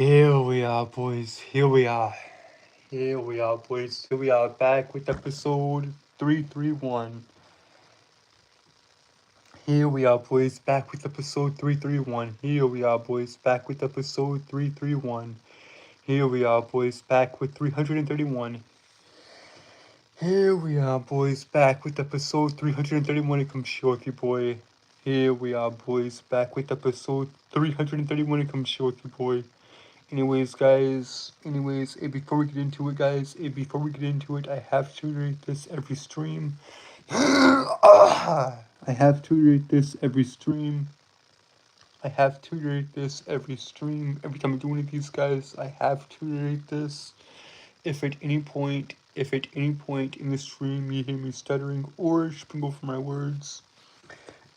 Here we are, boys. Here we are. Here we are, boys. Here we are back with episode 331. Here we are, boys. Back with episode 331. Here we are, boys. Back with episode 331. Here we are, boys. Back with 331. Here we are, boys. Back with episode 331. It comes short, you boy. Here we are, boys. Back with episode 331. It comes short, you boy. Anyways, guys, before we get into it, guys, I have to rate this every stream. I have to rate this every stream. Every time I do one of these, guys, I have to rate this. If at any point in the stream you hear me stuttering or sprinkle for my words,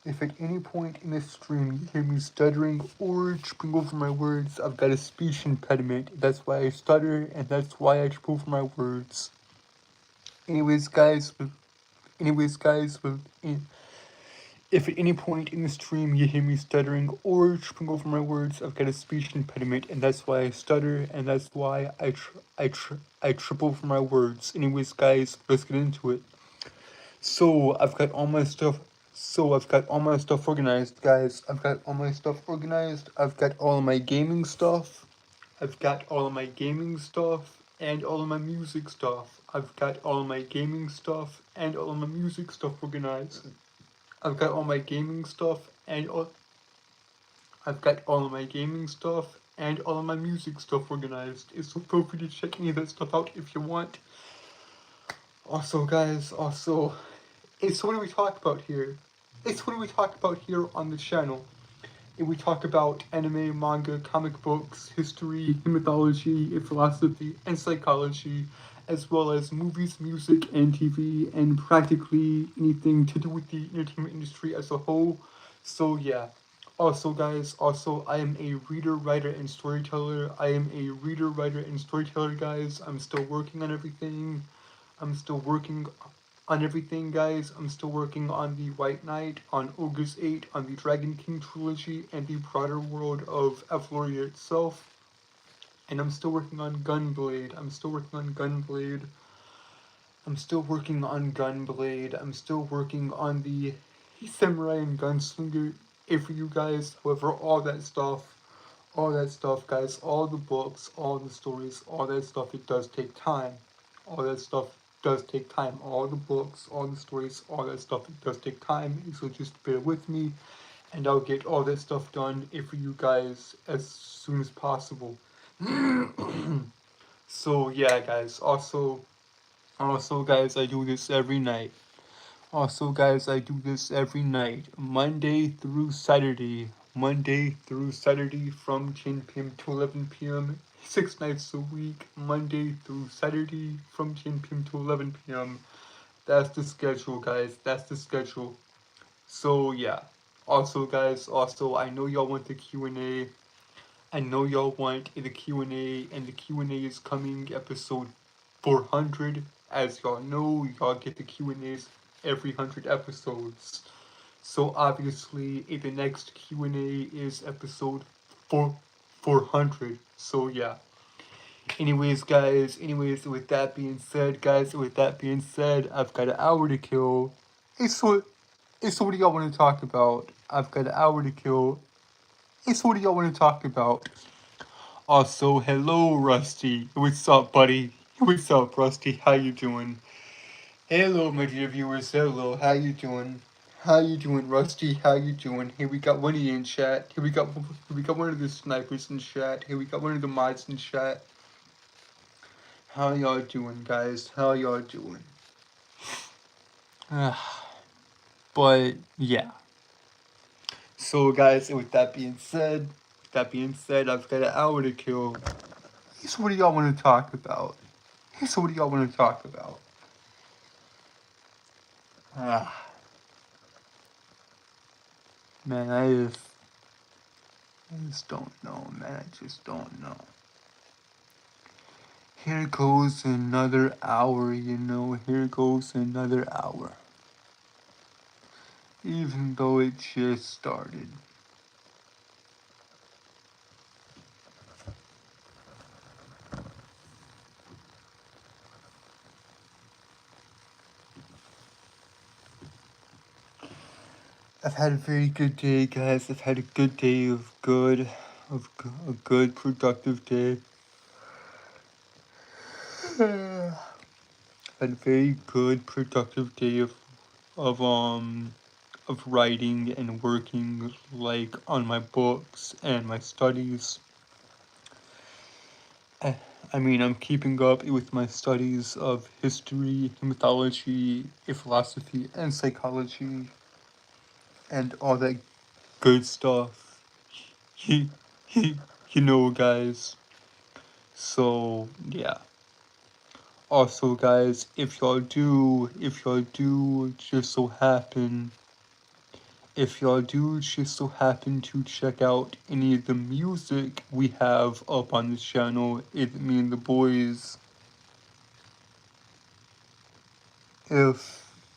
if at any point in this stream you hear me stuttering or sprinkle for my words, I've got a speech impediment. That's why I stutter and that's why I sprinkle for my words. Anyways, guys, if at any point in the stream you hear me stuttering or sprinkle for my words, I've got a speech impediment and that's why I stutter and that's why I triple for my words. Anyways, guys, let's get into it. So I've got all my stuff organized, guys. I've got all my stuff organized. I've got all of my gaming stuff. I've got all of my gaming stuff and all of my music stuff. I've got all of my gaming stuff and all of my music stuff organized. I've got all my gaming stuff and I've got all of my gaming stuff and all of my music stuff organized. So feel free to check any of that stuff out if you want. Also, guys, it's what do we talk about here? It's what do we talk about here on the channel? We talk about anime, manga, comic books, history, mythology, philosophy, and psychology, as well as movies, music, and TV, and practically anything to do with the entertainment industry as a whole. So yeah. Also, guys, I am a reader, writer, and storyteller. Guys. I'm still working on everything. Guys. I'm still working on the White Knight, on Ogre's 8, on the Dragon King trilogy, and the broader world of Euphoria itself. And I'm still working on Gunblade. I'm still working on the Samurai and Gunslinger. For you guys, however, all that stuff, guys, all the books, all the stories, all that stuff, it does take time. All that stuff does take time. All the books, all the stories, all that stuff, it does take time. So just bear with me, and I'll get all that stuff done for you guys as soon as possible. So yeah, guys. Also, guys, I do this every night. Monday through Saturday. From 10 p.m. to 11 p.m. 6 nights a week. Monday through Saturday from 10 p.m. to 11 p.m. That's the schedule, guys. That's the schedule. So yeah. Also, guys, I know y'all want the Q&A. And the Q&A is coming episode 400. As y'all know, y'all get the Q&As every 100 episodes. So obviously, the next Q&A is episode 400. So yeah. Anyways, with that being said, I've got an hour to kill. So what do y'all want to talk about? I've got an hour to kill. So what do y'all want to talk about? Also, hello, Rusty. What's up, buddy? What's up, Rusty? How you doing? Hello, my dear viewers. Hello, how you doing? How you doing, Rusty? How you doing? Here we got one of you in chat. Here we got one of the snipers in chat. Here we got one of the mods in chat. How y'all doing, guys? How y'all doing? But yeah. So, guys, with that being said, I've got an hour to kill. So what do y'all want to talk about? Man, I just don't know, man. I just don't know. Here goes another hour, here goes another hour. Even though it just started. I've had a very good day, guys. I've had a good day of a good productive day. I've had a very good productive day of writing and working like on my books and my studies. I mean, I'm keeping up with my studies of history, mythology, philosophy, and psychology, and all that good stuff. You, you, you know, guys. So, yeah. Also, guys, if y'all do just so happen to check out any of the music we have up on this channel, me and the boys,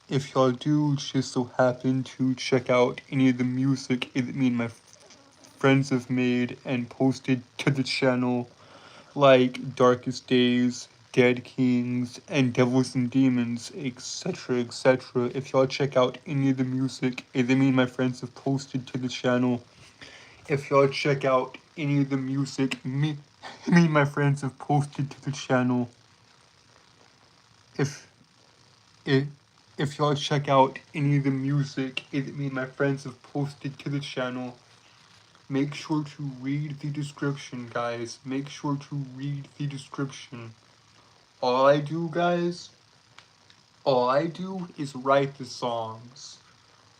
if y'all do just so happen to check out any of the music me and my friends have made and posted to the channel, like Darkest Days, Dead Kings, and Devils and Demons, etc., etc. If y'all check out any of the music me and my friends have posted to the channel, if y'all check out any of the music me and my friends have posted to the channel, if if if y'all check out any of the music me and my friends have posted to the channel, make sure to read the description, guys. Make sure to read the description. All I do, guys, all I do is write the songs.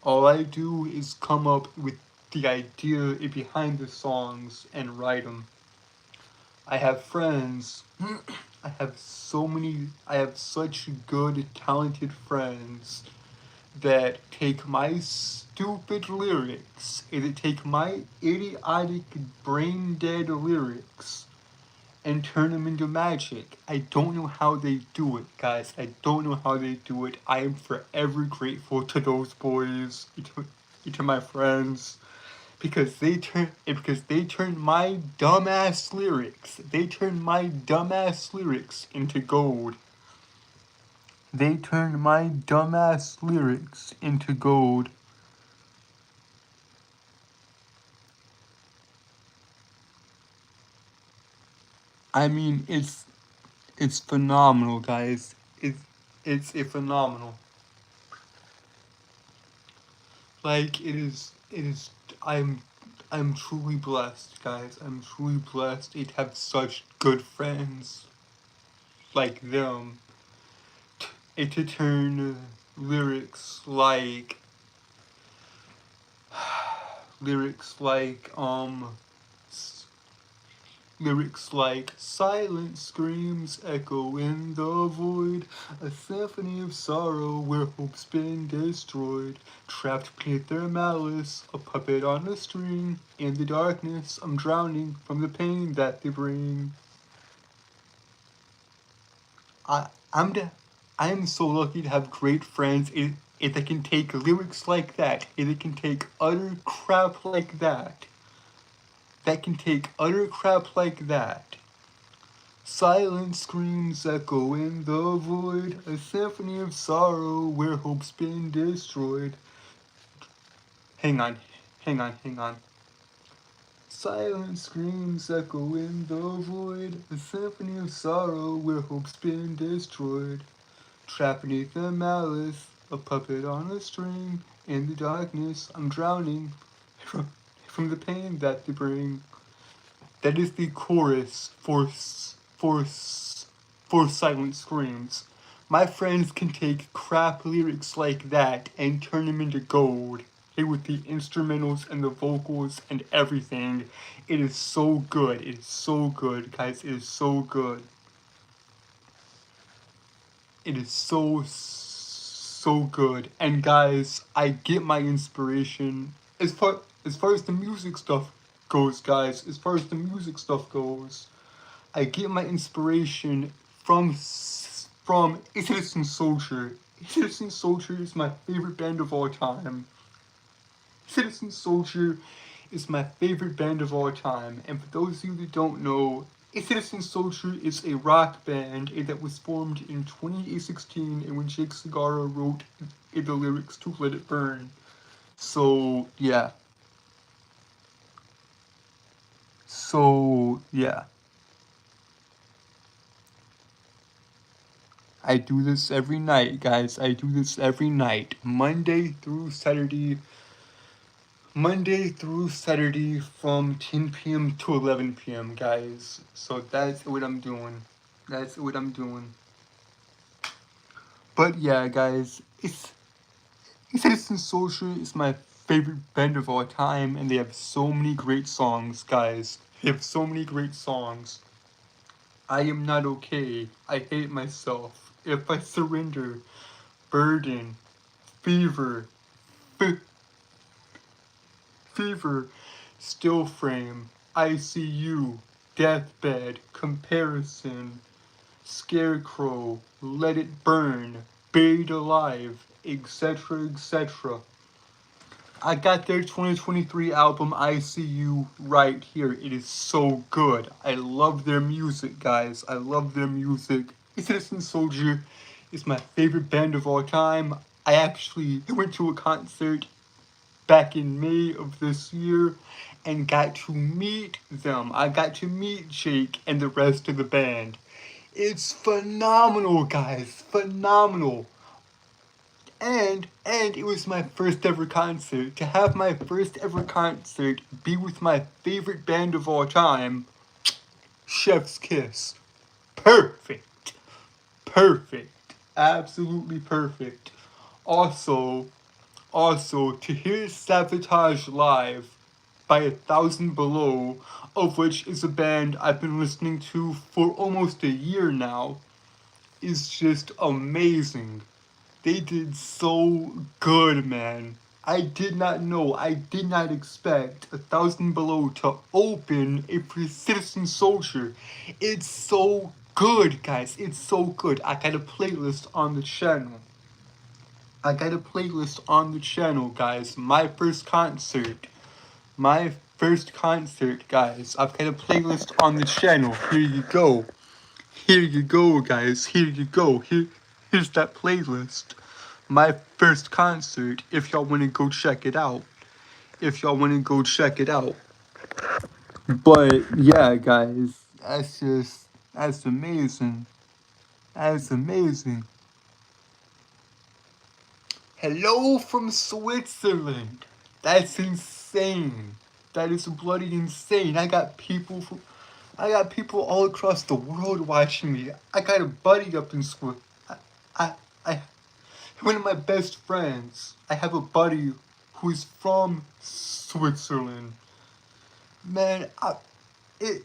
All I do is come up with the idea behind the songs and write them. I have friends. I have such good, talented friends that take my stupid lyrics, and take my idiotic, brain dead lyrics, and turn them into magic. I don't know how they do it, guys. I don't know how they do it. I am forever grateful to those boys, to my friends, because they turn my dumbass lyrics. They turn my dumbass lyrics into gold. They turned my dumbass lyrics into gold. I mean, it's phenomenal, guys. It's a phenomenal. Like it is. I'm truly blessed, guys. I'm truly blessed to have such good friends like them. To turn lyrics like lyrics like lyrics like silent screams echo in the void, a symphony of sorrow where hope's been destroyed, trapped beneath their malice, a puppet on a string, in the darkness I'm drowning from the pain that they bring. I I'm de- I am so lucky to have great friends if they can take lyrics like that, if they can take utter crap like that, Silent screams echo in the void, a symphony of sorrow where hope's been destroyed. Hang on. Silent screams echo in the void, a symphony of sorrow where hope's been destroyed. Trapped beneath the malice, a puppet on a string, in the darkness I'm drowning from the pain that they bring. That is the chorus for Silent Screams. My friends can take crap lyrics like that and turn them into gold. With the instrumentals and the vocals and everything. It is so good. It is so good, guys. It is so good. It is so good. And guys, I get my inspiration as far as the music stuff goes, guys. As far as the music stuff goes, I get my inspiration from Citizen Soldier. Citizen Soldier is my favorite band of all time. Citizen Soldier is my favorite band of all time. And for those of you that don't know, Citizen Soldier is a rock band that was formed in 2016, and when Jake Segarra wrote the lyrics to Let It Burn. So yeah. So yeah. I do this every night, guys. I do this every night. Monday through Saturday from 10 p.m. to 11 p.m., guys. So that's what I'm doing. That's what I'm doing. But yeah, guys, it's Citizen Soldier is my favorite band of all time, and they have so many great songs, guys. They have so many great songs. I am not okay. I hate myself. If I surrender, burden, fever, f- fever, still frame, ICU, deathbed, comparison, scarecrow, let it burn, buried alive, etc., etc. I got their 2023 album ICU right here. It is so good. I love their music, guys. I love their music. Citizen Soldier is my favorite band of all time. I actually went to a concert back in May of this year and got to meet them. I got to meet Jake and the rest of the band. It's phenomenal, guys. Phenomenal. And it was my first ever concert. To have my first ever concert be with my favorite band of all time, Chef's Kiss. Perfect. Perfect. Absolutely perfect. Also, to hear Sabotage live by 1,000 Below, of which is a band I've been listening to for almost a year now, is just amazing. They did so good, man. I did not know, I did not expect 1,000 Below to open a Citizen Soldier. It's so good, guys. It's so good. I got a playlist on the channel. Guys. My first concert. My first concert, guys. I've got a playlist on the channel. Here you go. Here you go, guys. Here you go. Here's that playlist. My first concert, if y'all want to go check it out. But yeah, guys, that's amazing. That's amazing. Hello from Switzerland. That's insane. That is bloody insane. I got people all across the world watching me. I got a buddy up in Switzerland. I one of my best friends. I have a buddy who's from Switzerland. Man, it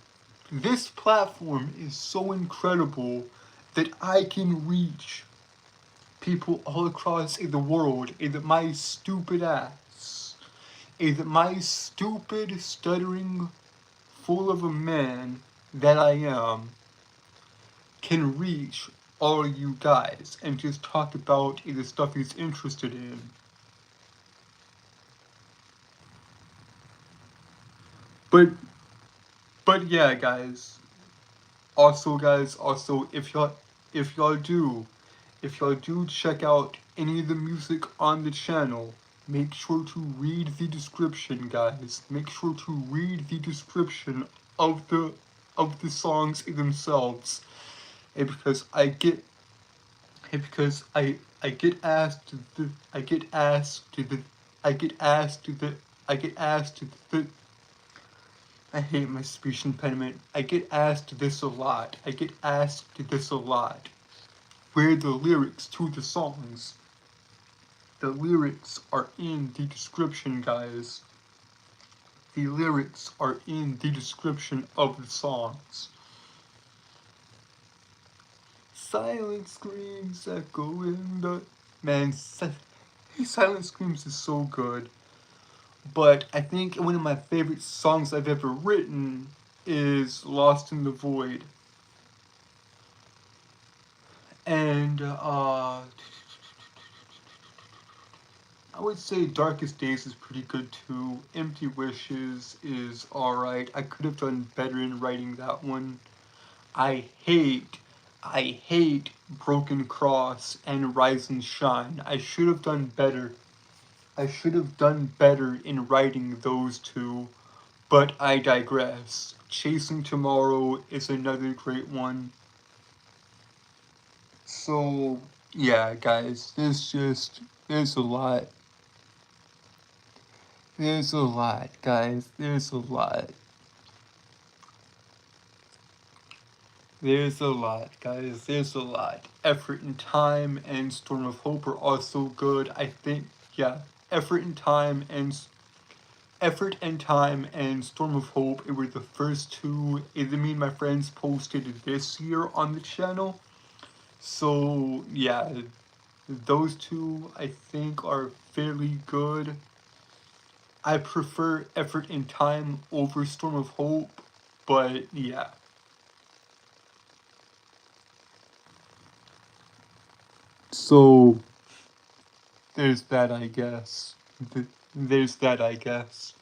this platform is so incredible that I can reach people all across the world. Either my stupid ass, either my stupid stuttering fool of a man that I am can reach all you guys and just talk about the stuff he's interested in. But yeah, guys. Also, if y'all do check out any of the music on the channel, make sure to read the description, guys. Make sure to read the description of the songs themselves. And because I get asked I get asked I get asked the I hate my speech impediment. I get asked this a lot. Where are the lyrics to the songs? The lyrics are in the description, guys. The lyrics are in the description of the songs. Silent screams echo in the... Man, Silent Screams is so good. But I think one of my favorite songs I've ever written is Lost in the Void. And I would say Darkest Days is pretty good too. Empty Wishes is alright. I could have done better in writing that one. I hate Broken Cross and Rise and Shine. I should have done better. I should have done better in writing those two, but I digress. Chasing Tomorrow is another great one. So, yeah, guys, there's a lot. There's a lot, guys. There's a lot. There's a lot, guys. There's a lot. Effort and Time and Storm of Hope are also good. I think, yeah, Effort and Time and Effort and Time and Storm of Hope. It were the first two. Me and my friends posted this year on the channel. So yeah, those two I think are fairly good. I prefer Effort and Time over Storm of Hope, but yeah. So there's that, I guess. There's that, I guess.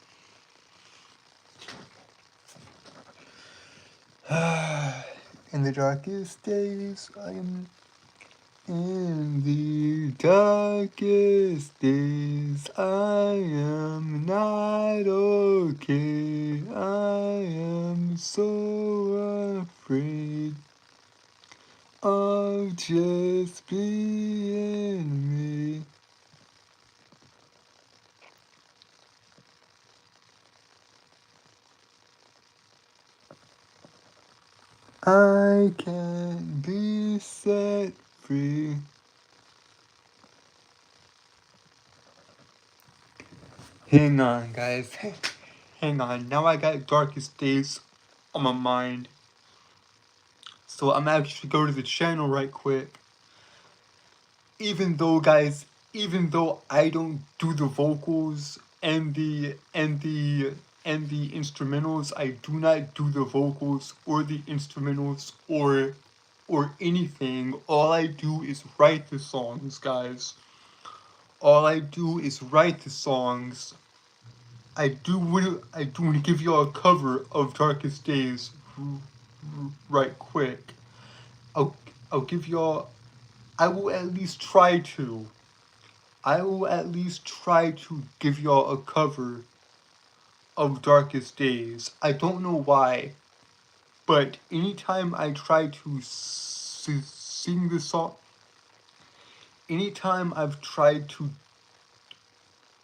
In the darkest days, I am. In the darkest days, I am not okay. I am so afraid of just being me. I can't be set free. Hang on, guys. Hang on. Now I got Darkest Days on my mind. So I'm actually go to the channel right quick. Even though, guys, even though I don't do the vocals and the instrumentals, I do not do the vocals or the instrumentals or anything. All I do is write the songs, guys. All I do is write the songs. I do want to give y'all a cover of Darkest Days right quick. I'll I'll give y'all I will at least try to. I will at least try to give y'all a cover of Darkest Days. I don't know why, but anytime I try to sing the song, anytime I've tried to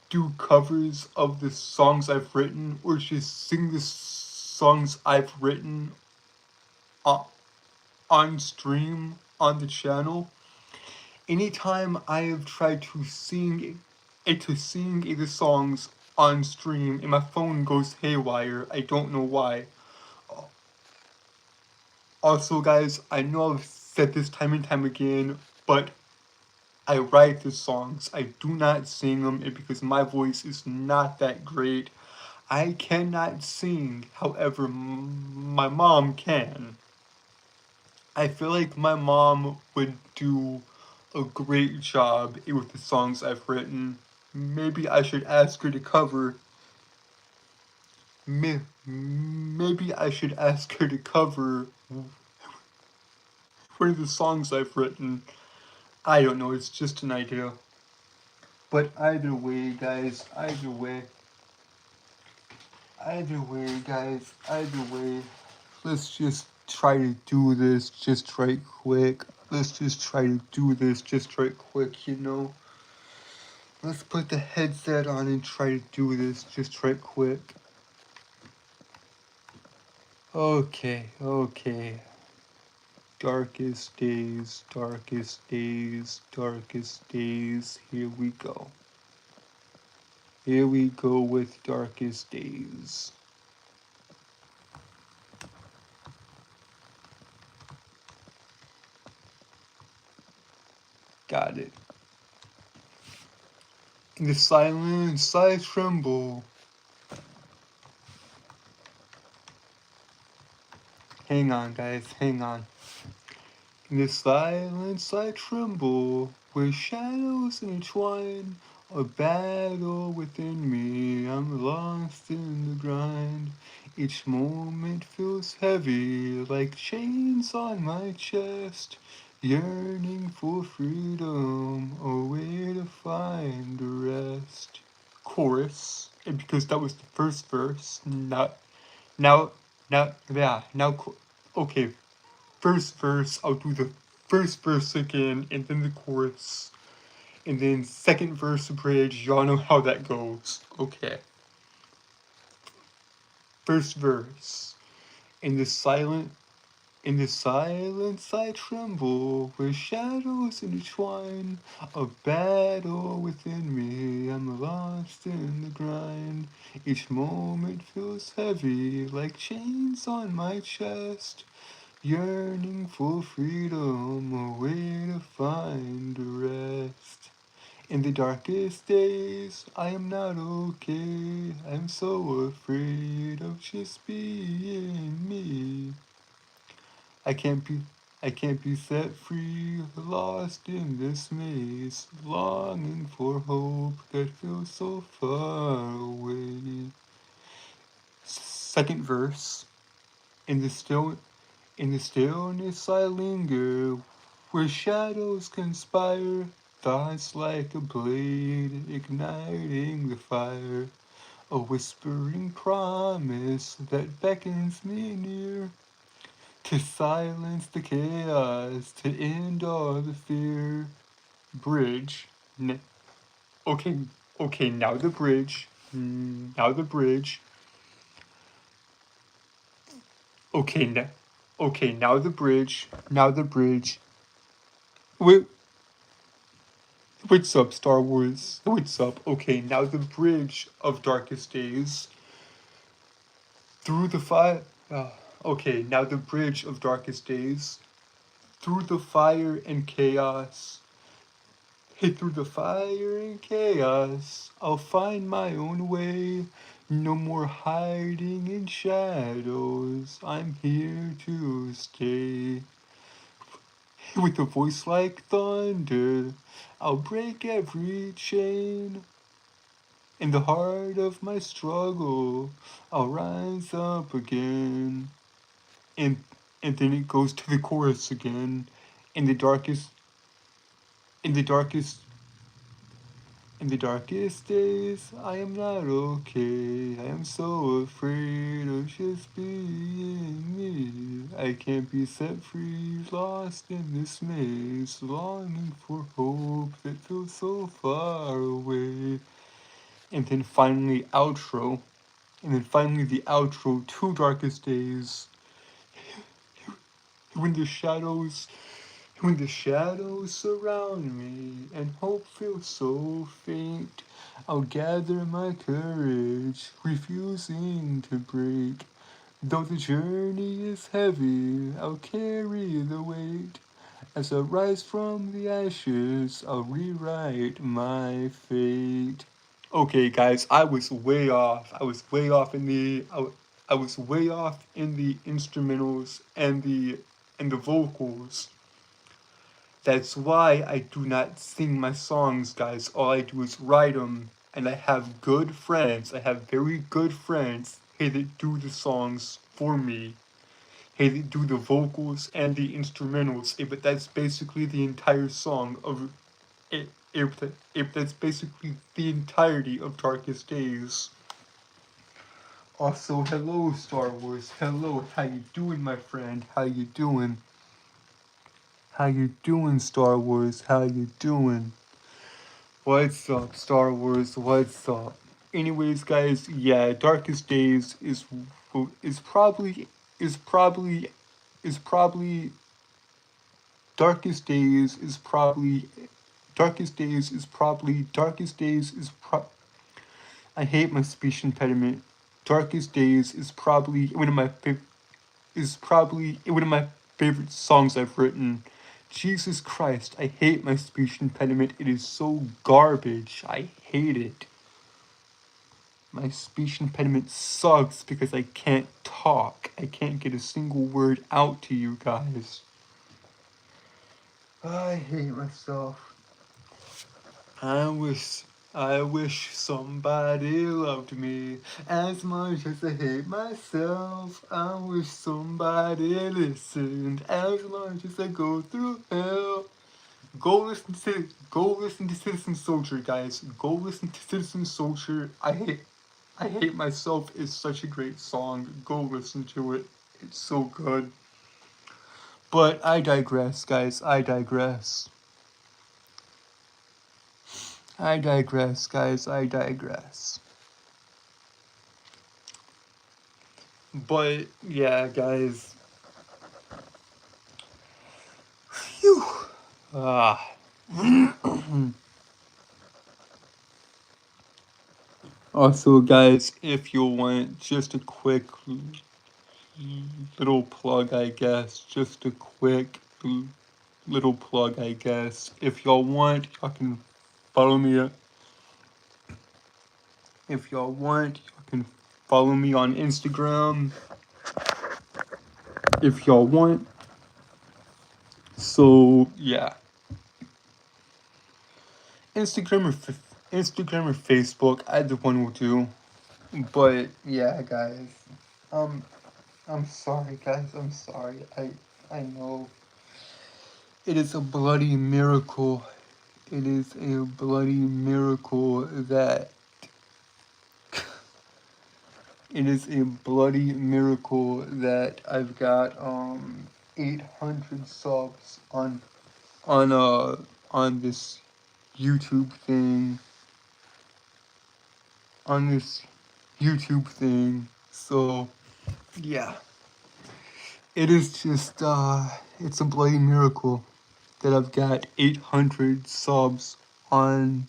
do covers of the songs I've written or just sing the songs I've written on stream on the channel, anytime I have tried to sing the songs on stream and my phone goes haywire, I don't know why. Also, guys, I know I've said this time and time again, but I write the songs. I do not sing them because my voice is not that great. I cannot sing, however, my mom can. I feel like my mom would do a great job with the songs I've written. Maybe I should ask her to cover. Maybe I should ask her to cover one of the songs I've written. I don't know, it's just an idea. But either way, guys, either way, let's just try to do this just right quick. Let's just try to do this just right quick, you know? Let's put the headset on and try to do this just right quick. Okay, okay. Darkest days, darkest days, darkest days. Here we go. Here we go with Darkest Days. Got it. In the silence I tremble. Hang on, guys, hang on. In the silence I tremble, where shadows intertwine, a battle within me, I'm lost in the grind. Each moment feels heavy, like chains on my chest. Yearning for freedom, a way to find the rest. Chorus, and because that was the first verse, now, okay, first verse, I'll do the first verse again, and then the chorus, and then second verse bridge, y'all know how that goes. Okay. First verse. In the silent In the silence I tremble, where shadows intertwine, a battle within me, I'm lost in the grind. Each moment feels heavy, like chains on my chest, yearning for freedom, a way to find rest. In the darkest days, I am not okay, I'm so afraid of just being me. I can't be I can't be set free, lost in this maze, longing for hope that feels so far away. Second verse. In the still in the stillness I linger, where shadows conspire, thoughts like a blade igniting the fire, a whispering promise that beckons me near. To silence the chaos, to end all the fear. Bridge. Okay, okay, now the bridge. Now the bridge. Okay, now the bridge. Now the bridge. Wait, what's up, Star Wars? What's up? Okay, now the bridge of Darkest Days. Through the fire. Okay, now the bridge of Darkest Days. Through the fire and chaos. Hit through the fire and chaos, I'll find my own way. No more hiding in shadows, I'm here to stay. With a voice like thunder, I'll break every chain. In the heart of my struggle, I'll rise up again. And and then it goes to the chorus again. In the darkest in the darkest In the darkest days, I am not okay. I am so afraid of just being me. I can't be set free, lost in this maze, longing for hope that feels so far away. And then finally, outro. And then finally, the outro to Darkest Days. When the shadows When the shadows surround me and hope feels so faint, I'll gather my courage, refusing to break. Though the journey is heavy, I'll carry the weight. As I rise from the ashes, I'll rewrite my fate. Okay, guys, I was way off. I was way off in the instrumentals and the vocals. That's why I do not sing my songs, guys. All I do is write them. And I have good friends. I have very good friends. Hey, that do the songs for me. Hey, that do the vocals and the instrumentals. Hey, but that's basically the entire song of. If that's basically the entirety of Darkest Days. Also, hello, Star Wars. Hello, how you doing, my friend? How you doing? How you doing, Star Wars? How you doing? What's up, Star Wars? What's up? Anyways, guys, yeah, Darkest Days is probably is probably is probably Darkest Days is probably Darkest Days is probably Darkest Days is pro. I hate my speech impediment. Darkest Days is probably one of my favorite songs I've written. Jesus Christ, I hate my speech impediment. It is so garbage. I hate it. My speech impediment sucks because I can't talk. I can't get a single word out to you guys. I hate myself. I wish somebody loved me as much as I hate myself. I wish somebody listened as much as I go through hell. Go listen to Citizen Soldier, guys. Go listen to Citizen Soldier. I hate myself is such a great song. Go listen to it. It's so good. But I digress, guys. I digress. I digress, guys. I digress. But yeah, guys. Phew. Ah. Also, guys, if you want just a quick little plug, I guess. Just a quick little plug, I guess. If y'all want, y'all can follow me. If y'all want, y'all can follow me on Instagram. If y'all want. So yeah, Instagram or Facebook, either one will do. But yeah, guys, um, I'm sorry, guys. I'm sorry. I know it is a bloody miracle. It is a bloody miracle that it is a bloody miracle that I've got 800 subs on on this YouTube thing on this YouTube thing. So yeah, it is just it's a bloody miracle that I've got 800 subs on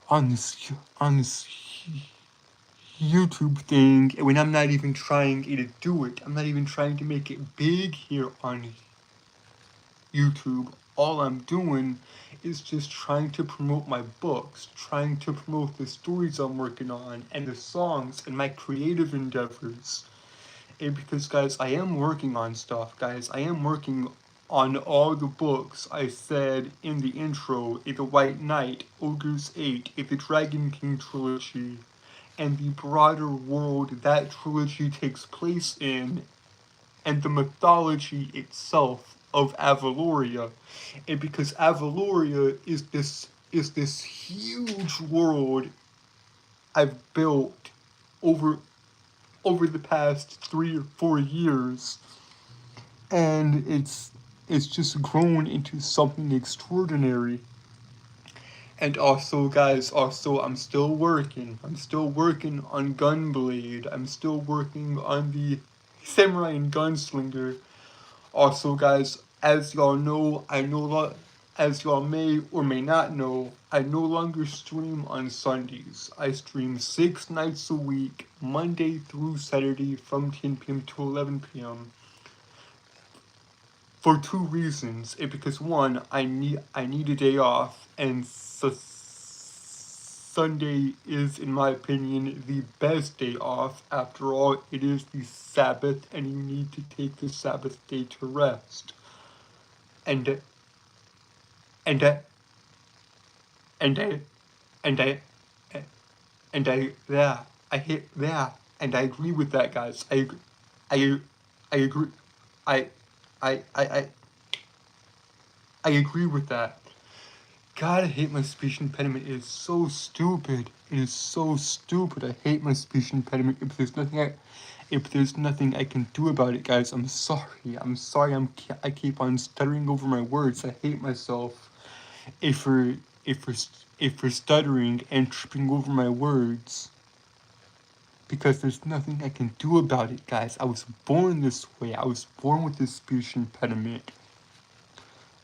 on this on this YouTube thing when I'm not even trying to do it. I'm not even trying to make it big here on YouTube. All I'm doing is just trying to promote my books, trying to promote the stories I'm working on, and the songs and my creative endeavors. And because, guys, I am working on stuff, guys. I am working on all the books I said in the intro, The White Knight, Ogre's 8, The Dragon King trilogy, and the broader world that trilogy takes place in, and the mythology itself of Avaloria. And because Avaloria is this huge world I've built over the past 3 or 4 years, and it's just grown into something extraordinary. And also, guys, I'm still working. I'm still working on Gunblade. I'm still working on the Samurai and Gunslinger. Also, guys, as y'all know, as y'all may or may not know, I no longer stream on Sundays. I stream 6 nights a week, Monday through Saturday from 10 p.m. to 11 p.m. for 2 reasons. Because one, I need a day off, and Sunday is, in my opinion, the best day off. After all, it is the Sabbath, and you need to take the Sabbath day to rest. And and I and I and I and I yeah, I hit yeah, and I agree with that, guys. I I agree. I I I I I agree with that. God, I hate my speech impediment. It is so stupid. It is so stupid. I hate my speech impediment. If there's nothing I can do about it, guys, I'm sorry. I'm sorry. I keep on stuttering over my words. I hate myself. If for if for if for stuttering and tripping over my words, because there's nothing I can do about it, guys. I was born this way. I was born with this speech impediment.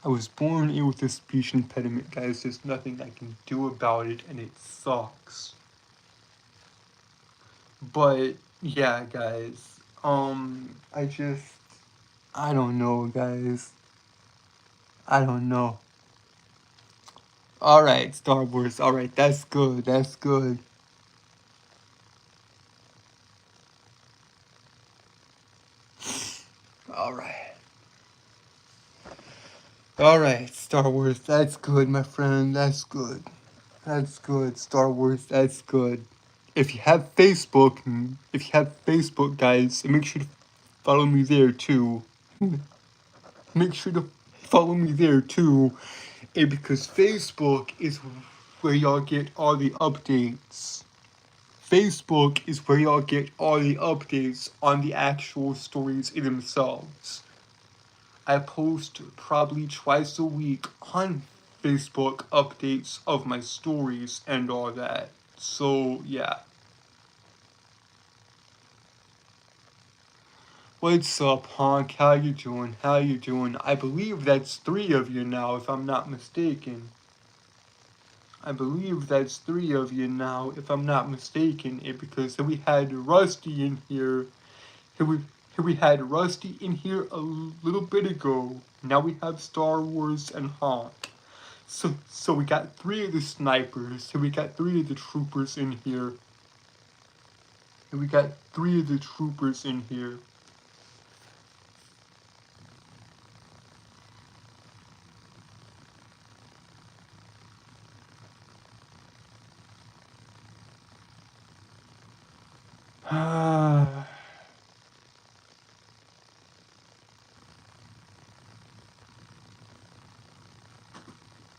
I was born in with a speech impediment, guys. There's nothing I can do about it, and it sucks. But yeah, guys. I don't know, guys. I don't know. All right, Star Wars. All right, that's good. That's good. All right. All right, Star Wars. That's good, my friend. That's good. That's good. Star Wars, that's good. If you have Facebook, guys, make sure to follow me there too. Make sure to follow me there too, because Facebook is where y'all get all the updates. Facebook is where y'all get all the updates on the actual stories in themselves. I post probably twice a week on Facebook updates of my stories and all that. So, yeah. What's up, Honk? How you doing? How you doing? I believe that's 3 of you now, if I'm not mistaken. I believe that's 3 of you now, if I'm not mistaken, because we had Rusty in here. We had Rusty in here a little bit ago. Now we have Star Wars and Honk. So we got 3 of the snipers. So we got 3 of the troopers in here. And we got 3 of the troopers in here.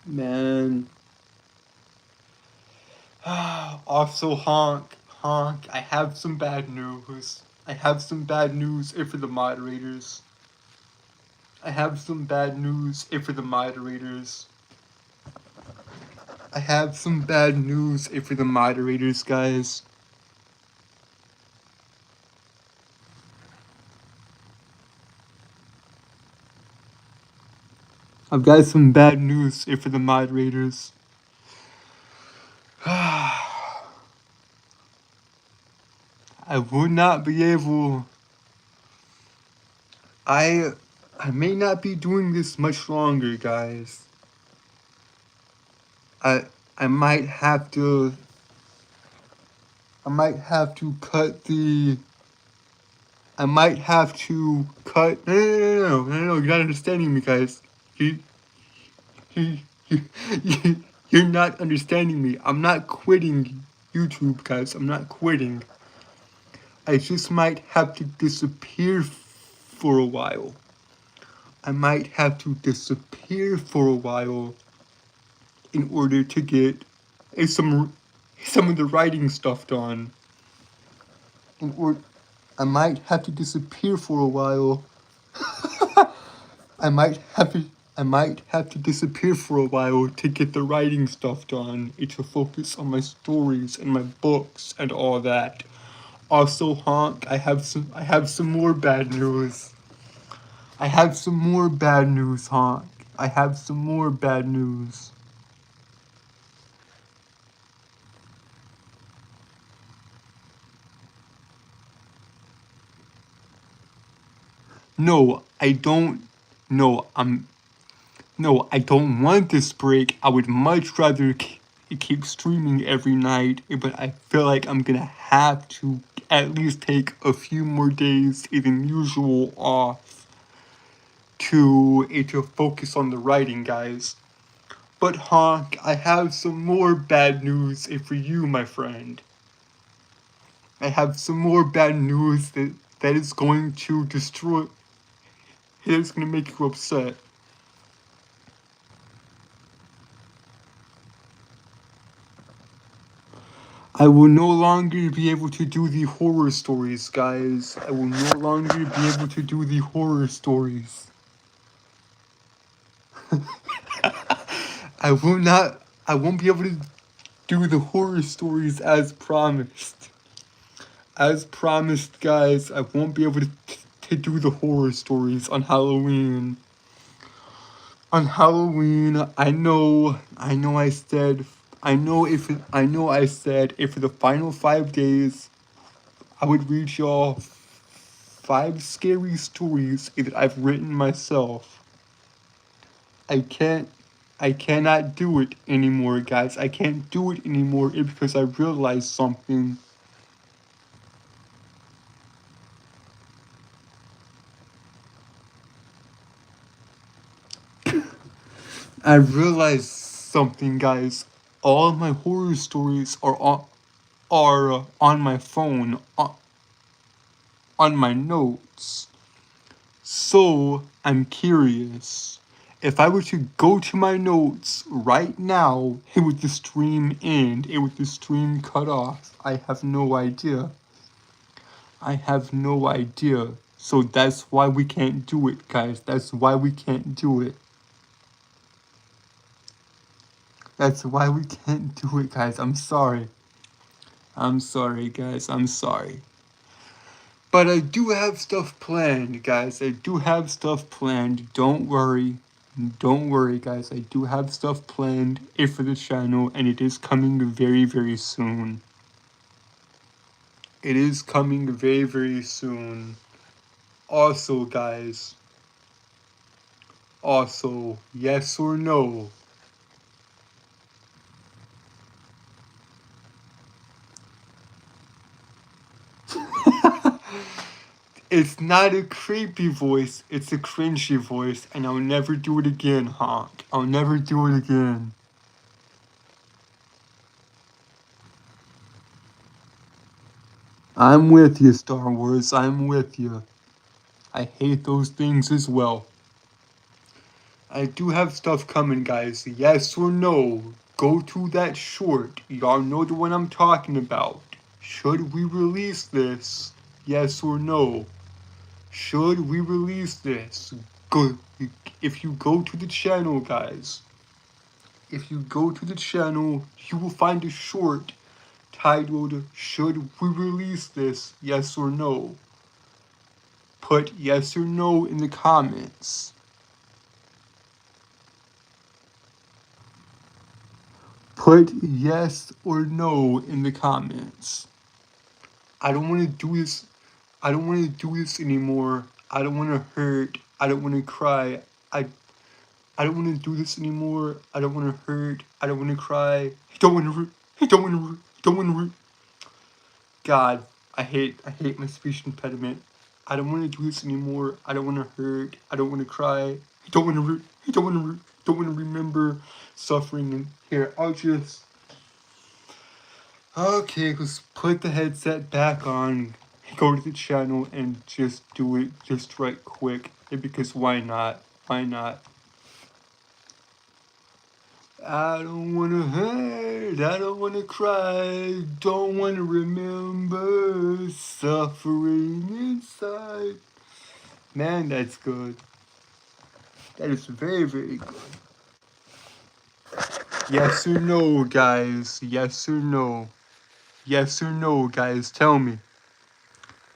Man. Also, Honk, I have some bad news. I have some bad news for the moderators. I have some bad news for the moderators. I have some bad news for the moderators, guys. I've got some bad news for the moderators. I would not be able. I may not be doing this much longer, guys. I might have to. I might have to cut the. I might have to cut. No. You're not understanding me, guys. You, you're not understanding me. I'm not quitting YouTube, guys. I'm not quitting. I just might have to disappear for a while. I might have to disappear for a while in order to get some of the writing stuff done. I might have to disappear for a while. I might have to disappear for a while to get the writing stuff done and to focus on my stories and my books and all that. Also, Honk, I have some more bad news. I have some more bad news, Honk. I have some more bad news. No, I don't. No, I don't want this break. I would much rather keep streaming every night, but I feel like I'm gonna have to at least take a few more days than usual off to focus on the writing, guys. But Honk, I have some more bad news for you, my friend. I have some more bad news that is going to destroy. It's going to make you upset. I will no longer be able to do the horror stories, guys. I will no longer be able to do the horror stories. I won't be able to do the horror stories as promised. As promised, guys, I won't be able to do the horror stories on Halloween. On Halloween, I know I said if for the final 5 days I would read y'all 5 scary stories that I've written myself. I cannot do it anymore, guys. I can't do it anymore because I realized something. I realized something, guys. All my horror stories are on my phone, on my notes. So I'm curious. If I were to go to my notes right now, it would the stream end, it would the stream cut off. I have no idea. I have no idea. So that's why we can't do it, guys. That's why we can't do it. That's why we can't do it, guys. I'm sorry. I'm sorry, guys. I'm sorry. But I do have stuff planned, guys. I do have stuff planned. Don't worry. Don't worry, guys. I do have stuff planned for the channel, and it is coming very, very soon. It is coming very, very soon. Also, guys. Also, yes or no? It's not a creepy voice, it's a cringy voice, and I'll never do it again, Honk. I'll never do it again. I'm with you, Star Wars, I'm with you. I hate those things as well. I do have stuff coming, guys. Yes or no? Go to that short. Y'all know the one I'm talking about. Should we release this? Yes or no? Should we release this? Go. If you go to the channel, guys. If you go to the channel, you will find a short titled, Should we release this? Yes or no? Put yes or no in the comments. Put yes or no in the comments. I don't want to do this. I don't want to do this anymore. I don't want to hurt. I don't want to cry. I don't want to do this anymore. I don't want to hurt. I don't want to cry. I don't want to. I don't want to. Don't want to. God, I hate my speech impediment. I don't want to do this anymore. I don't want to hurt. I don't want to cry. I don't want to. I don't want to. Don't want to remember suffering. And here, I'll just. Okay, let's put the headset back on. Go to the channel and just do it just right quick. Because why not? Why not? I don't wanna hurt, I don't wanna cry, don't wanna remember suffering inside. Man, that's good. That is very, very good. Yes or no, guys? Yes or no? Yes or no, guys? Tell me.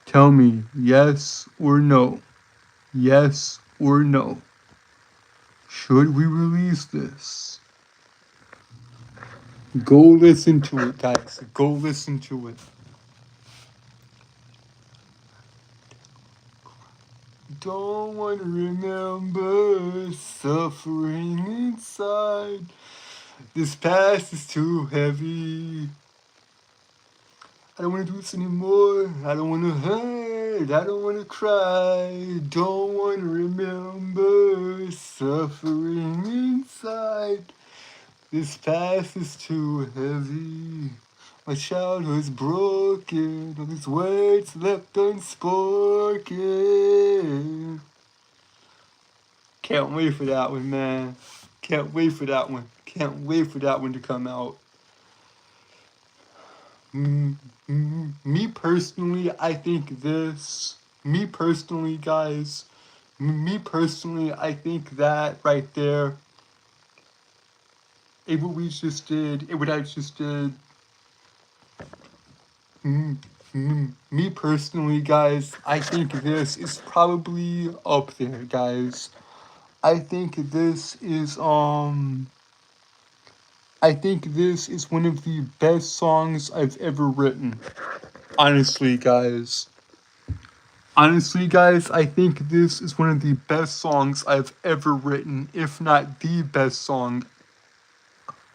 Tell me, yes or no? Yes or no? Should we release this? Go listen to it, guys. Go listen to it. Don't want to remember suffering inside. This past is too heavy. I don't want to do this anymore. I don't want to hurt. I don't want to cry. Don't want to remember suffering inside. This past is too heavy. My childhood's broken. All these words left unspoken. Can't wait for that one, man. Can't wait for that one. Can't wait for that one to come out. Me personally, I think this. Me personally, guys. Me personally, I think that right there. What we just did. What I just did. Me personally, guys. I think this is probably up there, guys. I think this is I think this is one of the best songs I've ever written. Honestly, guys. Honestly, guys, I think this is one of the best songs I've ever written, if not the best song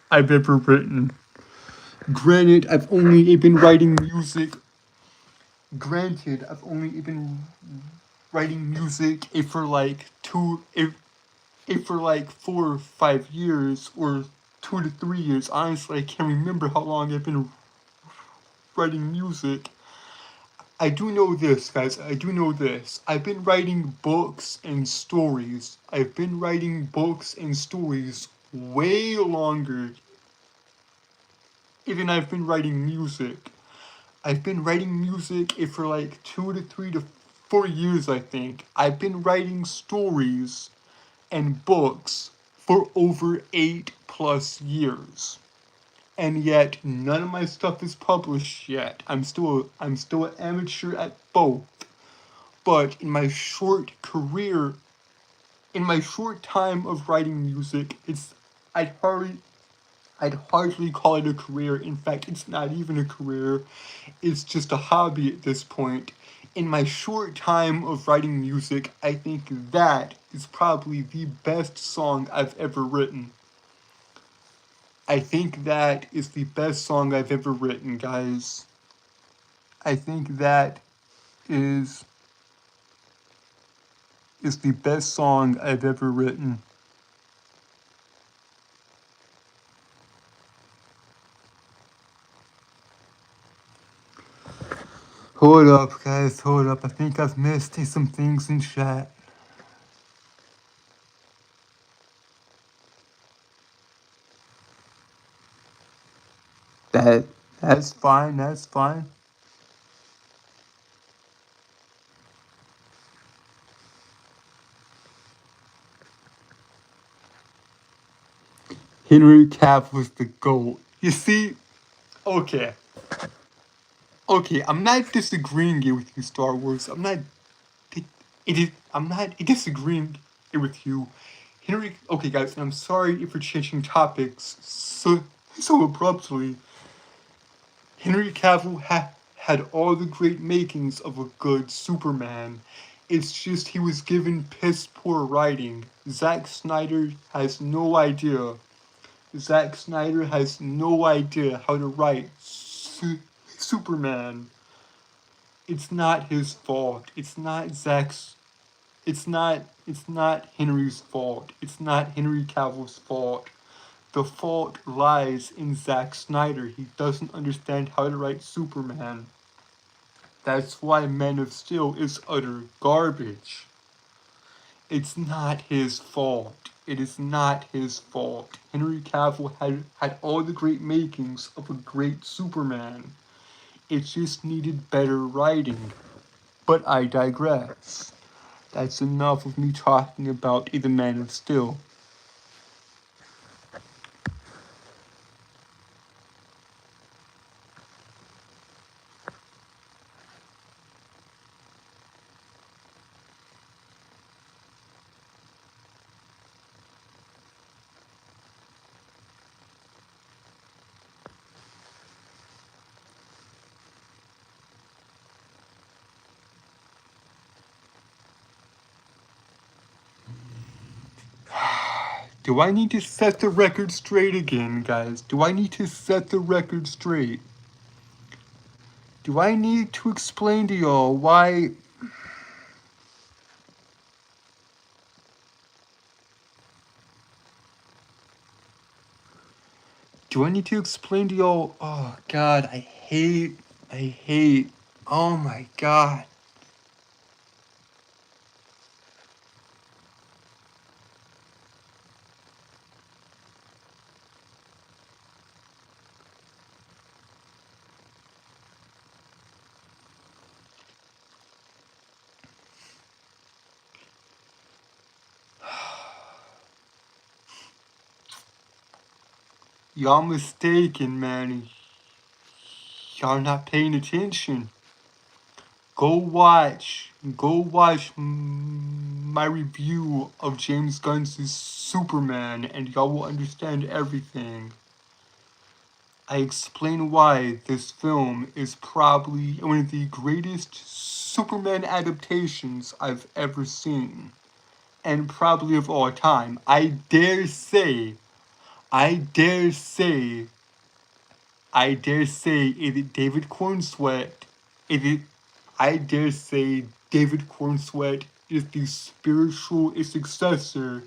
I've ever written. Granted, I've only been writing music. Granted, I've only been writing music for like 4 or 5 years, or 2 to 3 years. Honestly, I can't remember how long I've been writing music. I do know this, guys. I do know this. I've been writing books and stories. I've been writing books and stories way longer than I've been writing music. I've been writing music for like 2 to 3 to 4 years, I think. I've been writing stories and books for over 8+ years. And yet none of my stuff is published yet. I'm still an amateur at both. But in my short career, in my short time of writing music, I'd hardly call it a career. In fact, it's not even a career. It's just a hobby at this point. In my short time of writing music, I think that is probably the best song I've ever written. I think that is the best song I've ever written, guys. I think that is the best song I've ever written. Hold up, guys, hold up. I think I've missed some things in chat. That's fine, that's fine. Henry Cavill was the GOAT. You see, okay. Okay, I'm not disagreeing with you, Star Wars. I'm not disagreeing with you. Okay guys, and I'm sorry if we're changing topics so abruptly. Henry Cavill had all the great makings of a good Superman. It's just he was given piss poor writing. Zack Snyder has no idea. Zack Snyder has no idea how to write Superman. It's not his fault. It's not Henry's fault. It's not Henry Cavill's fault. The fault lies in Zack Snyder. He doesn't understand how to write Superman. That's why Man of Steel is utter garbage. It's not his fault. It is not his fault. Henry Cavill had all the great makings of a great Superman. It just needed better writing. But I digress. That's enough of me talking about the Man of Steel. Do I need to set the record straight again, guys? Do I need to set the record straight? Do I need to explain to y'all why... Do I need to explain to y'all... Oh, God, I hate... Oh, my God. Y'all mistaken, man. Y'all not paying attention. Go watch my review of James Gunn's Superman and y'all will understand everything. I explain why this film is probably one of the greatest Superman adaptations I've ever seen. And probably of all time. I dare say David Cornsweet is the spiritual successor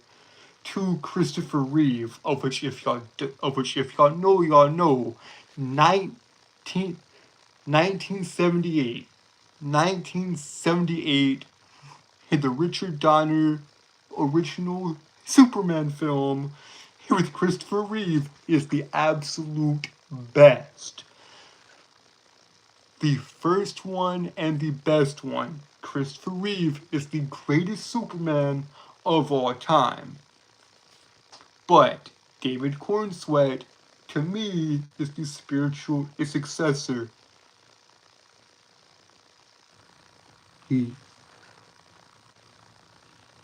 to Christopher Reeve, y'all know, 19, 1978, 1978, the Richard Donner original Superman film with Christopher Reeve is the absolute best. The first one and the best one. Christopher Reeve is the greatest Superman of all time. But David Cornsweet, to me, is the spiritual successor.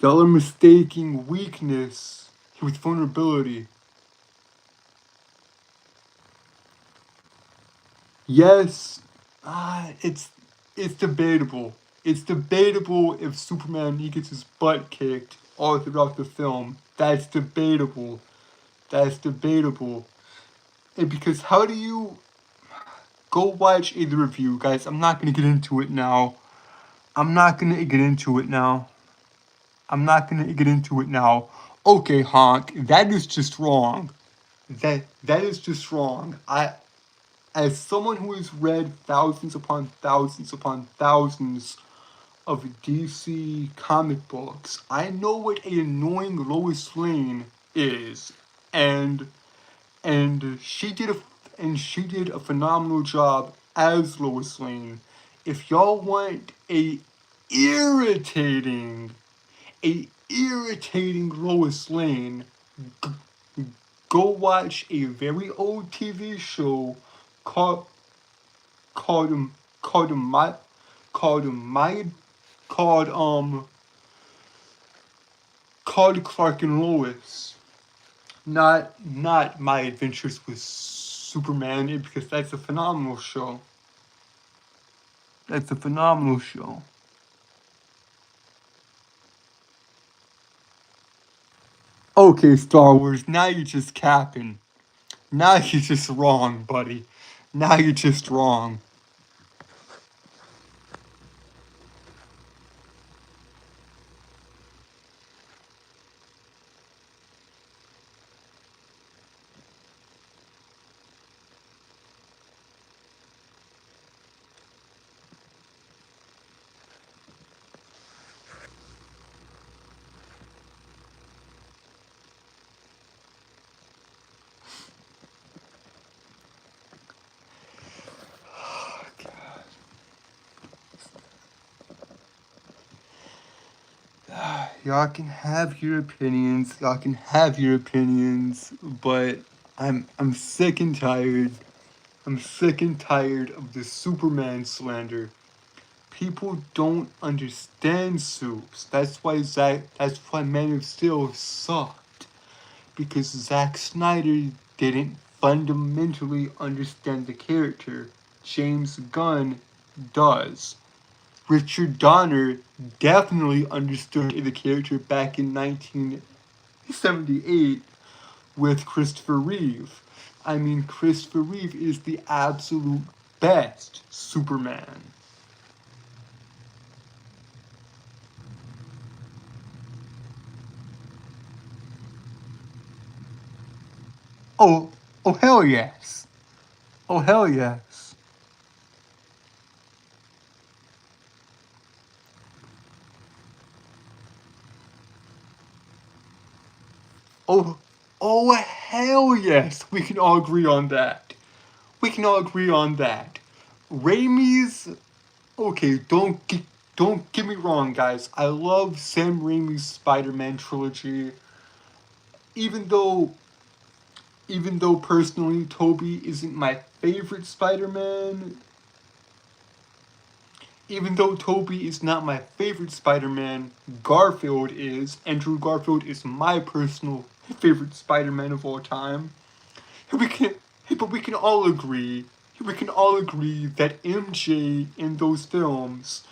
Y'all are mistaking weakness with vulnerability. Yes, it's debatable. It's debatable if Superman he gets his butt kicked all throughout the film. That's debatable. That's debatable. And because how do you go watch the review, guys? I'm not gonna get into it now. I'm not gonna get into it now. I'm not gonna get into it now. Okay, Honk, that is just wrong. That is just wrong. As someone who has read thousands upon thousands upon thousands of DC comic books, I know what an annoying Lois Lane is, and she did a phenomenal job as Lois Lane. If y'all want irritating a irritating Lois Lane, go watch a very old TV show called called him called him my called him my called called Clark and Lois. Not My Adventures with Superman, because that's a phenomenal show. That's a phenomenal show. Okay, Star Wars, now you're just capping. Now you're just wrong, buddy. Now you're just wrong. Y'all can have your opinions. Y'all can have your opinions, but I'm sick and tired. I'm sick and tired of the Superman slander. People don't understand Supes. That's why Man of Steel sucked. Because Zack Snyder didn't fundamentally understand the character. James Gunn does. Richard Donner definitely understood the character back in 1978 with Christopher Reeve. I mean, Christopher Reeve is the absolute best Superman. Oh, oh hell yes. Oh hell yes. Oh, oh hell yes. We can all agree on that. We can all agree on that. Raimi's okay. Don't get me wrong, guys. I love Sam Raimi's Spider-Man trilogy. Even though even though personally Tobey isn't my favorite Spider-Man, even though Tobey is not my favorite Spider-Man, Garfield is. Andrew Garfield is my personal favorite Spider-Man of all time. We can, but we can all agree. We can all agree that MJ in those films,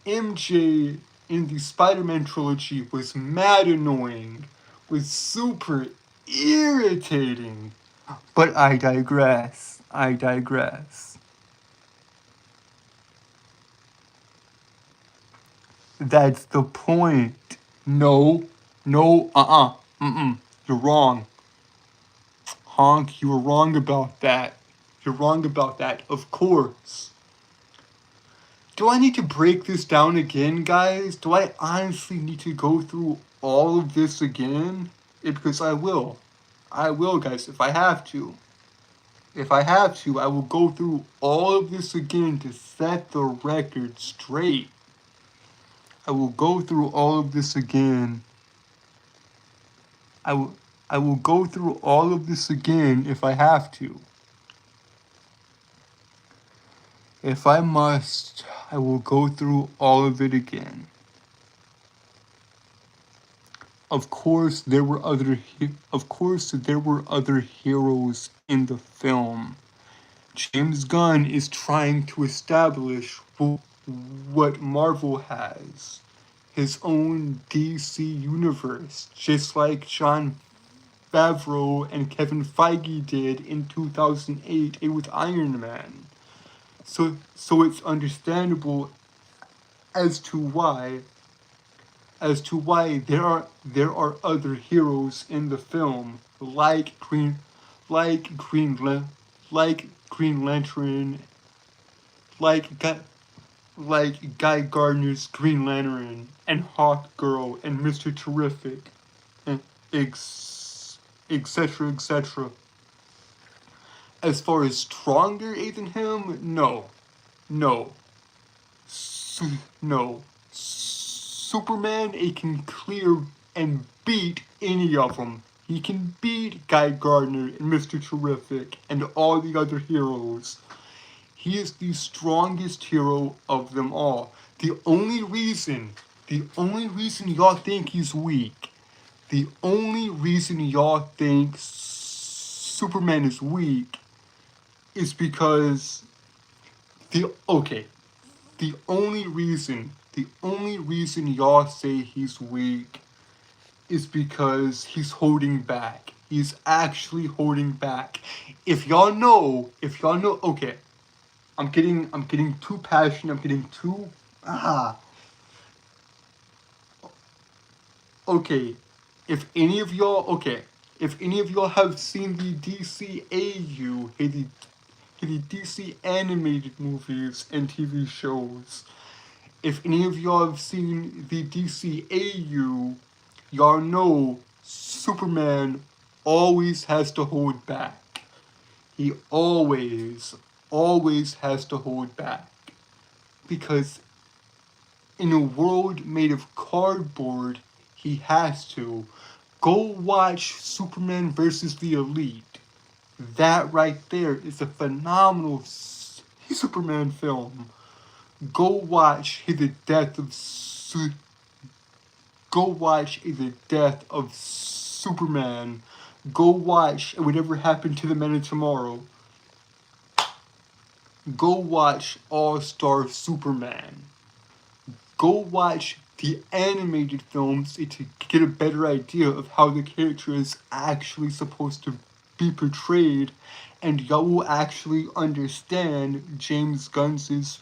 MJ in the Spider-Man trilogy was mad annoying, was super irritating. But I digress. I digress. That's the point. No, no, You're wrong. Honk, you were wrong about that. You're wrong about that, of course. Do I need to break this down again, guys? Do I honestly need to go through all of this again? Because I will. I will, guys, if I have to. If I have to, I will go through all of this again to set the record straight. I will go through all of this again. I will go through all of this again if I have to. If I must, I will go through all of it again. Of course, there were other heroes in the film. James Gunn is trying to establish what Marvel has, his own DC universe, just like Jon Favreau and Kevin Feige did in 2008 with Iron Man. So it's understandable as to why there are other heroes in the film like Green Lantern, like Guy Gardner's Green Lantern and Hawk Girl and Mr. Terrific, and etc. etc. As far as stronger than him, no. No. Superman, it can clear and beat any of them. He can beat Guy Gardner and Mr. Terrific and all the other heroes. He is the strongest hero of them all. The only reason y'all think he's weak, the only reason y'all think Superman is weak is because the only reason y'all say he's weak is because he's holding back. He's actually holding back. If y'all know, okay, I'm getting too passionate. I'm getting too Okay, if any of y'all have seen the DCAU, the DC animated movies and TV shows, if any of y'all have seen the DCAU, y'all know Superman always has to hold back. He always has to hold back. Because in a world made of cardboard, he has to. Go watch Superman vs. the Elite. That right there is a phenomenal Superman film. Go watch the death of Superman. Go watch Whatever Happened to the Men of Tomorrow. Go watch All-Star Superman. Go watch the animated films to get a better idea of how the character is actually supposed to be portrayed, and y'all will actually understand James Gunn's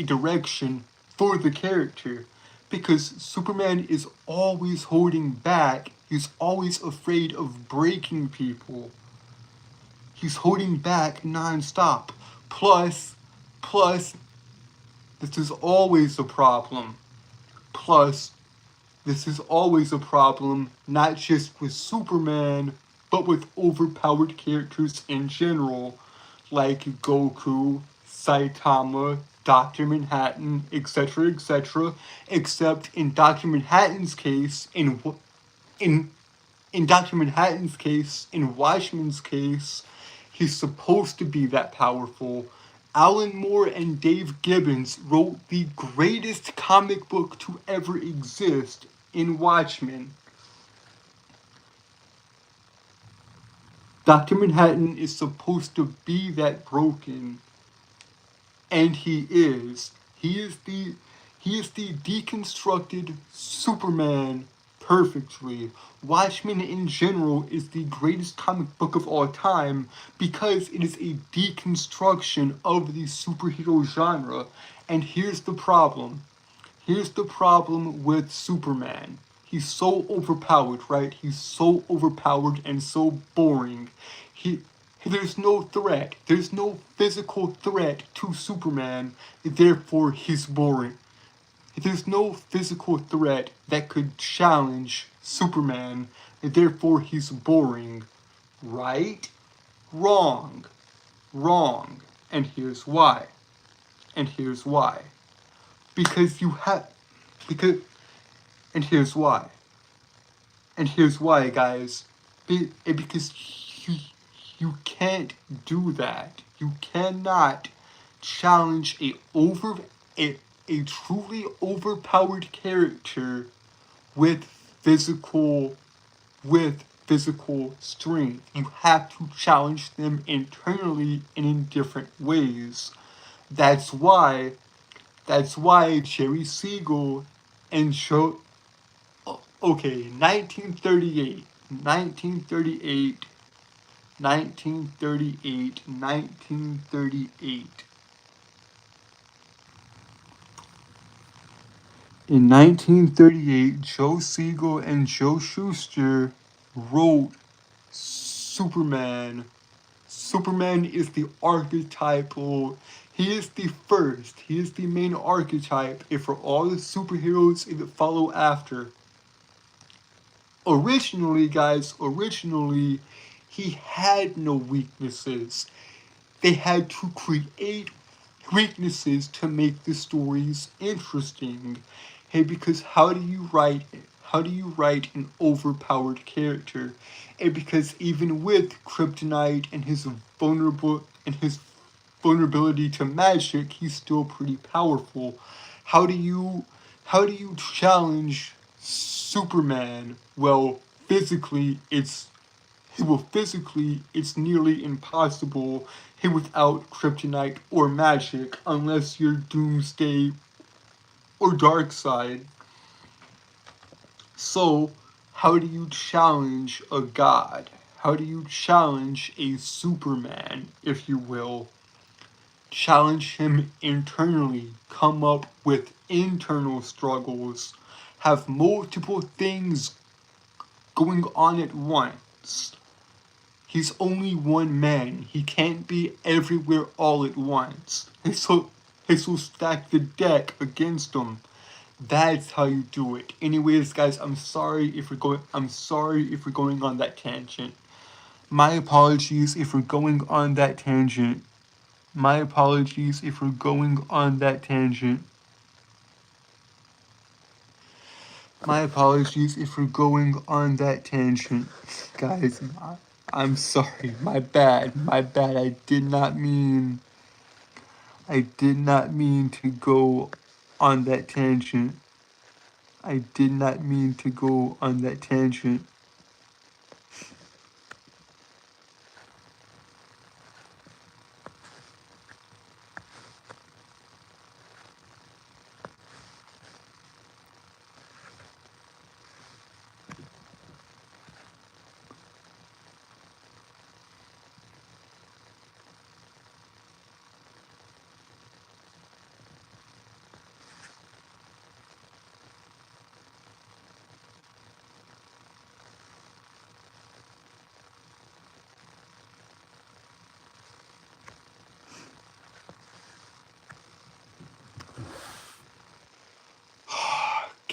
direction for the character. Because Superman is always holding back. He's always afraid of breaking people. He's holding back non-stop. Plus, this is always a problem. This is always a problem, not just with Superman, but with overpowered characters in general, like Goku, Saitama, Dr. Manhattan, etc., etc. Except in Dr. Manhattan's case, in Dr. Manhattan's case, in Watchmen's case, he's supposed to be that powerful. Alan Moore and Dave Gibbons wrote the greatest comic book to ever exist in Watchmen. Dr. Manhattan is supposed to be that broken, and he is. He is the deconstructed Superman perfectly. Watchmen in general is the greatest comic book of all time because it is a deconstruction of the superhero genre. And here's the problem. Here's the problem with Superman. He's so overpowered, right? He's so overpowered and so boring. He there's no threat. There's no physical threat to Superman, therefore he's boring. There's no physical threat that could challenge Superman, therefore he's boring. Right? Wrong. Wrong. And here's why. And here's why. Because you have. Because. And here's why. And here's why, guys. Because you can't do that. You cannot challenge a truly overpowered character with physical with physical strength. You have to challenge them internally and in different ways. That's why Jerry Siegel and Joe. Okay, 1938, 1938, 1938, 1938. In 1938, Joe Siegel and Joe Shuster wrote Superman. Superman is the archetypal. He is the first. He is the main archetype. And for all the superheroes that follow after. Originally, guys, he had no weaknesses. They had to create weaknesses to make the stories interesting. Hey, because how do you write an overpowered character? And because even with kryptonite and his vulnerability to magic, he's still pretty powerful. How do you challenge Superman? Well, physically it's nearly impossible without kryptonite or magic, unless you're Doomsday or Darkseid. So, how do you challenge a god? How do you challenge a Superman, if you will? Challenge him internally, come up with internal struggles, have multiple things going on at once. He's only one man. He can't be everywhere all at once. So he'll stack the deck against him. That's how you do it. Anyways, guys, I'm sorry if we're going on that tangent. My apologies if we're going on that tangent. My apologies if we're going on that tangent. My apologies if we're going on that tangent. Guys, I'm sorry. My bad. I did not mean to go on that tangent. I did not mean to go on that tangent.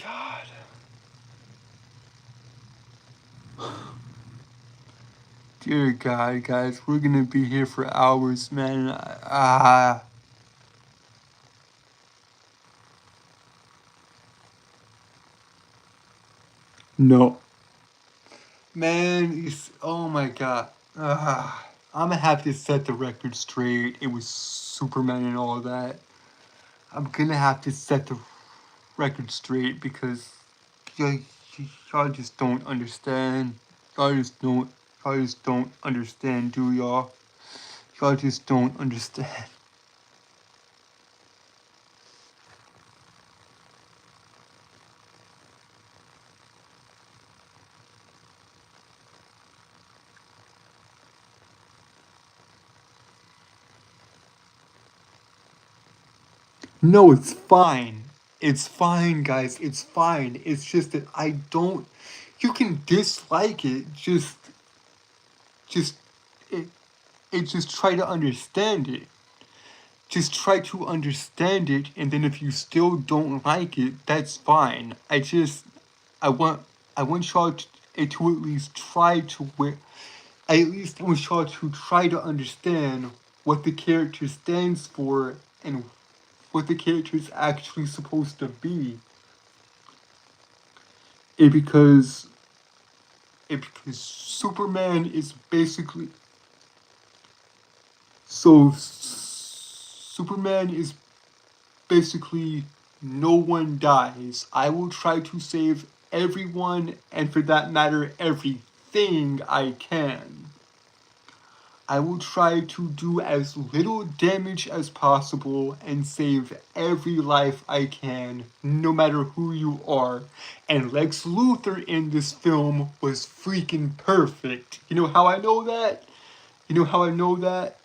God. Dear God, guys, we're gonna be here for hours, man. No. Man, oh my God. I'm gonna have to set the record straight. It was Superman and all that. I'm gonna have to set the record straight because y'all just don't understand. Y'all just don't understand, do y'all? Y'all just don't understand. No, it's fine. It's fine, guys. It's fine. It's just that I don't. You can dislike it. Just, it, just try to understand it. Just try to understand it, and then if you still don't like it, that's fine. I want, I want y'all to at least try to I at least want y'all to try to understand what the character stands for and what the character is actually supposed to be. It because Superman is basically Superman is basically no one dies. I will try to save everyone, and for that matter, everything I can. I will try to do as little damage as possible and save every life I can, no matter who you are. And Lex Luthor in this film was freaking perfect. You know how I know that? You know how I know that?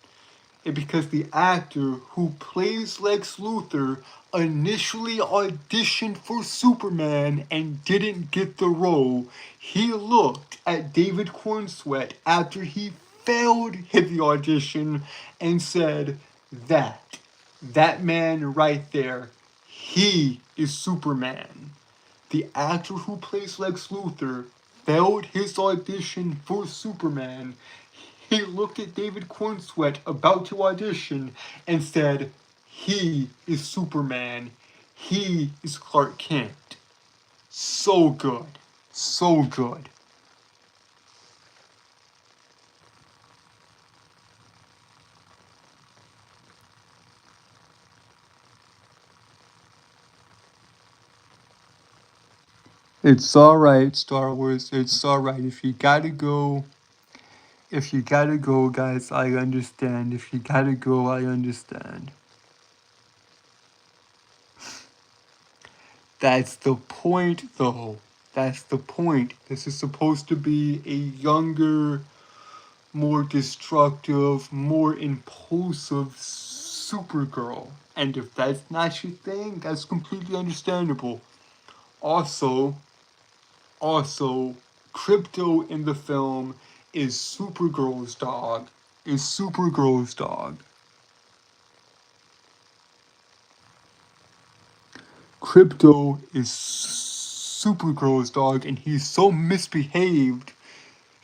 Because the actor who plays Lex Luthor initially auditioned for Superman and didn't get the role. He looked at David Cornsweet after he failed the audition and said, that man right there, he is Superman. The actor who plays Lex Luthor failed his audition for Superman. He looked at David Cornsweet about to audition and said, he is Superman. He is Clark Kent. So good. So good. It's alright, Star Wars. It's alright. If you gotta go, guys, I understand. If you gotta go, I understand. That's the point, though. That's the point. This is supposed to be a younger, more destructive, more impulsive Supergirl. And if that's not your thing, that's completely understandable. Also, Crypto in the film is Supergirl's dog. Is Supergirl's dog. Crypto is Supergirl's dog, and he's so misbehaved.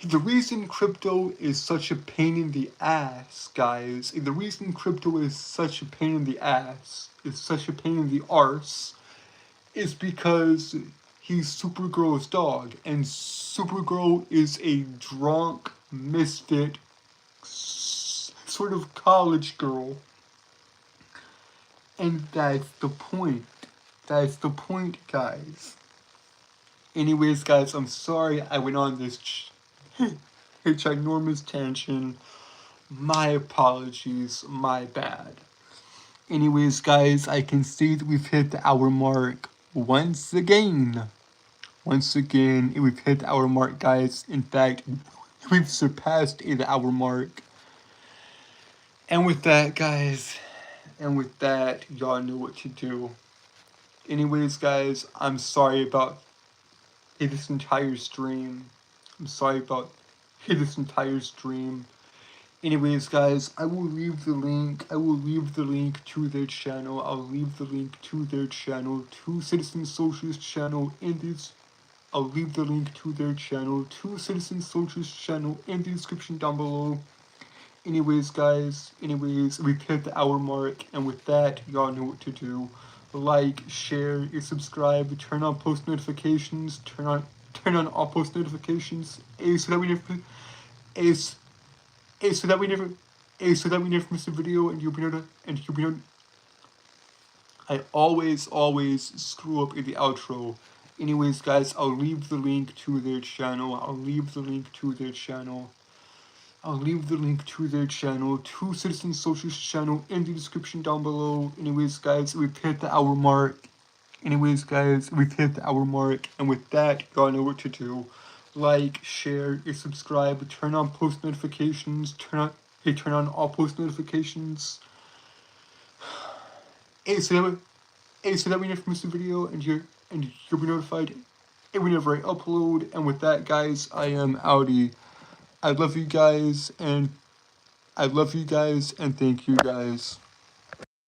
The reason Crypto is such a pain in the ass, guys, the reason Crypto is such a pain in the ass, is such a pain in the arse, is because he's Supergirl's dog, and Supergirl is a drunk, misfit, sort of college girl. And that's the point. That's the point, guys. Anyways, guys, I'm sorry I went on this ginormous tangent. My apologies, my bad. Anyways, guys, I can see that we've hit the hour mark once again. Once again, we've hit the hour mark, guys. In fact, we've surpassed the hour mark. And with that, guys, y'all know what to do. Anyways, guys, I'm sorry about this entire stream. I'm sorry about this entire stream. Anyways, guys, I will leave the link. To their channel. I'll leave the link to their channel, to Citizen Socialist channel in this. I'll leave the link to their channel, to Citizen Socialist channel in the description down below. Anyways, guys, we've hit the hour mark, and with that, y'all know what to do. Like, share, subscribe, turn on post notifications, turn on all post notifications, so that we never miss a video, and you'll be notified. I always screw up in the outro. Anyways, guys, I'll leave the link to their channel. I'll leave the link to their channel, to Citizen Socialist channel in the description down below. Anyways, guys, we've hit the hour mark. And with that, y'all know what to do. Like, share, subscribe, turn on post notifications, turn on all post notifications. So so that we never miss a video, and you'll be notified whenever I upload. And with that, guys, I am outie. I love you guys, and thank you guys.